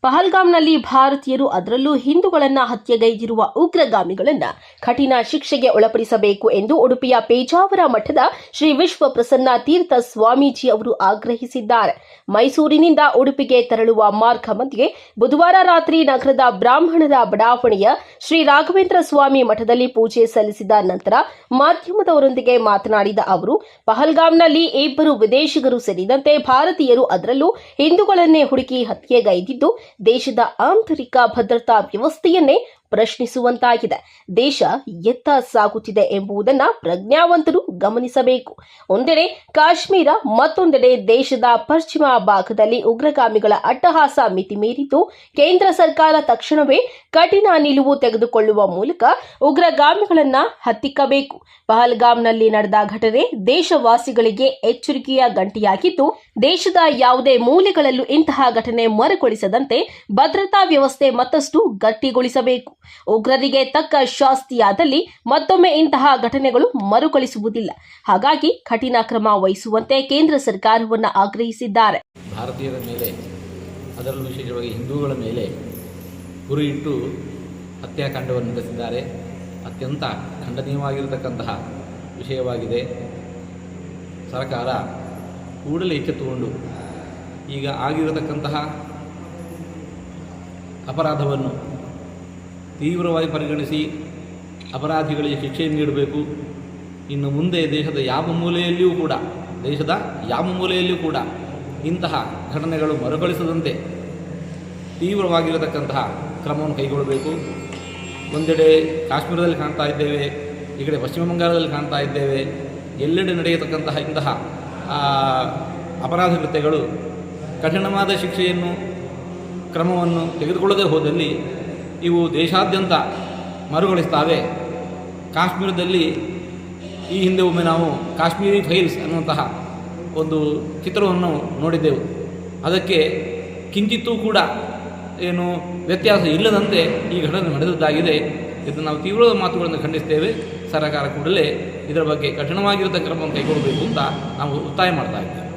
ಪಹಲ್ಗಾಮ್ನಲ್ಲಿ ಭಾರತೀಯರು ಅದರಲ್ಲೂ ಹಿಂದೂಗಳನ್ನು ಹತ್ಯೆಗೈದಿರುವ ಉಗ್ರಗಾಮಿಗಳನ್ನು ಕಠಿಣ ಶಿಕ್ಷೆಗೆ ಒಳಪಡಿಸಬೇಕು ಎಂದು ಉಡುಪಿಯ ಪೇಜಾವರ ಮಠದ ಶ್ರೀ ವಿಶ್ವ ಪ್ರಸನ್ನ ತೀರ್ಥ ಸ್ವಾಮೀಜಿ ಅವರು ಆಗ್ರಹಿಸಿದ್ದಾರೆ. ಮೈಸೂರಿನಿಂದ ಉಡುಪಿಗೆ ತೆರಳುವ ಮಾರ್ಗ ಮಧ್ಯೆ ಬುಧವಾರ ರಾತ್ರಿ ನಗರದ ಬ್ರಾಹ್ಮಣರ ಬಡಾವಣೆಯ ಶ್ರೀ ರಾಘವೇಂದ್ರ ಸ್ವಾಮಿ ಮಠದಲ್ಲಿ ಪೂಜೆ ಸಲ್ಲಿಸಿದ ನಂತರ ಮಾಧ್ಯಮದವರೊಂದಿಗೆ ಮಾತನಾಡಿದ ಅವರು, ಪಹಲ್ಗಾಮ್ನಲ್ಲಿ ಇಬ್ಬರು ವಿದೇಶಿಗರು ಸೇರಿದಂತೆ ಭಾರತೀಯರು ಅದರಲ್ಲೂ ಹಿಂದೂಗಳನ್ನೇ ಹುಡುಕಿ ಹತ್ಯೆಗೈದಿದ್ದು ದೇಶದ ಆಂತರಿಕ ಭದ್ರತಾ ವ್ಯವಸ್ಥೆಯನ್ನೇ ಪ್ರಶ್ನಿಸುವಂತಾಗಿದೆ. ದೇಶ ಎತ್ತ ಸಾಗುತ್ತಿದೆ ಎಂಬುದನ್ನು ಪ್ರಜ್ಞಾವಂತರು ಗಮನಿಸಬೇಕು. ಒಂದೆಡೆ ಕಾಶ್ಮೀರ, ಮತ್ತೊಂದೆಡೆ ದೇಶದ ಪಶ್ಚಿಮ ಭಾಗದಲ್ಲಿ ಉಗ್ರಗಾಮಿಗಳ ಅಟ್ಟಹಾಸ ಮಿತಿಮೀರಿದ್ದು ಕೇಂದ್ರ ಸರ್ಕಾರ ತಕ್ಷಣವೇ ಕಠಿಣ ನಿಲುವು ತೆಗೆದುಕೊಳ್ಳುವ ಮೂಲಕ ಉಗ್ರಗಾಮಿಗಳನ್ನು ಹತ್ತಿಕ್ಕಬೇಕು. ಪಹಲ್ಗಾಮ್ನಲ್ಲಿ ನಡೆದ ಘಟನೆ ದೇಶವಾಸಿಗಳಿಗೆ ಎಚ್ಚರಿಕೆಯ ಗಂಟೆಯಾಗಿದ್ದು, ದೇಶದ ಯಾವುದೇ ಮೂಲೆಗಳಲ್ಲೂ ಇಂತಹ ಘಟನೆ ಮರುಕಳಿಸದಂತೆ ಭದ್ರತಾ ವ್ಯವಸ್ಥೆ ಮತ್ತಷ್ಟು ಗಟ್ಟಿಗೊಳಿಸಬೇಕು. ಉಗ್ರರಿಗೆ ತಕ್ಕ ಶಾಸ್ತಿಯಾದಲ್ಲಿ ಮತ್ತೊಮ್ಮೆ ಇಂತಹ ಘಟನೆಗಳು ಮರುಕಳಿಸುವುದಿಲ್ಲ. ಹಾಗಾಗಿ ಕಠಿಣ ಕ್ರಮ ವಹಿಸುವಂತೆ ಕೇಂದ್ರ ಸರ್ಕಾರವನ್ನು ಆಗ್ರಹಿಸಿದ್ದಾರೆ. ಭಾರತೀಯರ ಮೇಲೆ, ಅದರಲ್ಲೂ ವಿಶೇಷವಾಗಿ ಹಿಂದೂಗಳ ಮೇಲೆ ಗುರಿಯಿಟ್ಟು ಹತ್ಯಾಕಾಂಡವನ್ನು ನಡೆಸಿದ್ದಾರೆ. ಅತ್ಯಂತ ಖಂಡನೀಯವಾಗಿರತಕ್ಕಂತಹ ವಿಷಯವಾಗಿದೆ. ಸರ್ಕಾರ ಕೂಡಲೇ ಎಚ್ಚೆತ್ತುಕೊಂಡು ಈಗ ಆಗಿರತಕ್ಕಂತಹ ಅಪರಾಧವನ್ನು ತೀವ್ರವಾಗಿ ಪರಿಗಣಿಸಿ ಅಪರಾಧಿಗಳಿಗೆ ಶಿಕ್ಷೆಯನ್ನು ನೀಡಬೇಕು. ಇನ್ನು ಮುಂದೆ ದೇಶದ ಯಾವ ಮೂಲೆಯಲ್ಲಿಯೂ ಕೂಡ ಇಂತಹ ಘಟನೆಗಳು ಮರುಕಳಿಸದಂತೆ ತೀವ್ರವಾಗಿರತಕ್ಕಂತಹ ಕ್ರಮವನ್ನು ಕೈಗೊಳ್ಳಬೇಕು. ಒಂದೆಡೆ ಕಾಶ್ಮೀರದಲ್ಲಿ ಕಾಣ್ತಾ ಇದ್ದೇವೆ, ಈ ಕಡೆ ಪಶ್ಚಿಮ ಬಂಗಾಳದಲ್ಲಿ ಕಾಣ್ತಾ ಇದ್ದೇವೆ. ಎಲ್ಲೆಡೆ ನಡೆಯತಕ್ಕಂತಹ ಇಂತಹ ಅಪರಾಧ ಕೃತ್ಯಗಳು ಕಠಿಣವಾದ ಶಿಕ್ಷೆಯನ್ನು ಕ್ರಮವನ್ನು ತೆಗೆದುಕೊಳ್ಳದೇ ಹೋದಲ್ಲಿ ಇವು ದೇಶಾದ್ಯಂತ ಮರುಕಳಿಸ್ತಾವೆ. ಕಾಶ್ಮೀರದಲ್ಲಿ ಈ ಹಿಂದೆ ಒಮ್ಮೆ ನಾವು ಕಾಶ್ಮೀರಿ ಫೈಲ್ಸ್ ಅನ್ನುವಂತಹ ಒಂದು ಚಿತ್ರವನ್ನು ನೋಡಿದ್ದೆವು. ಅದಕ್ಕೆ ಕಿಂಚಿತ್ತೂ ಕೂಡ ಏನು ವ್ಯತ್ಯಾಸ ಇಲ್ಲದಂತೆ ಈ ಘಟನೆ ನಡೆದದ್ದಾಗಿದೆ. ಇದನ್ನು ನಾವು ತೀವ್ರ ಮಾತುಗಳನ್ನು ಖಂಡಿಸ್ತೇವೆ. ಸರ್ಕಾರ ಕೂಡಲೇ ಇದರ ಬಗ್ಗೆ ಕಠಿಣವಾಗಿರತಕ್ಕ ಕ್ರಮವನ್ನು ಕೈಗೊಳ್ಳಬೇಕು ಅಂತ ನಾವು ಒತ್ತಾಯ ಮಾಡ್ತಾ ಇದ್ದೇವೆ.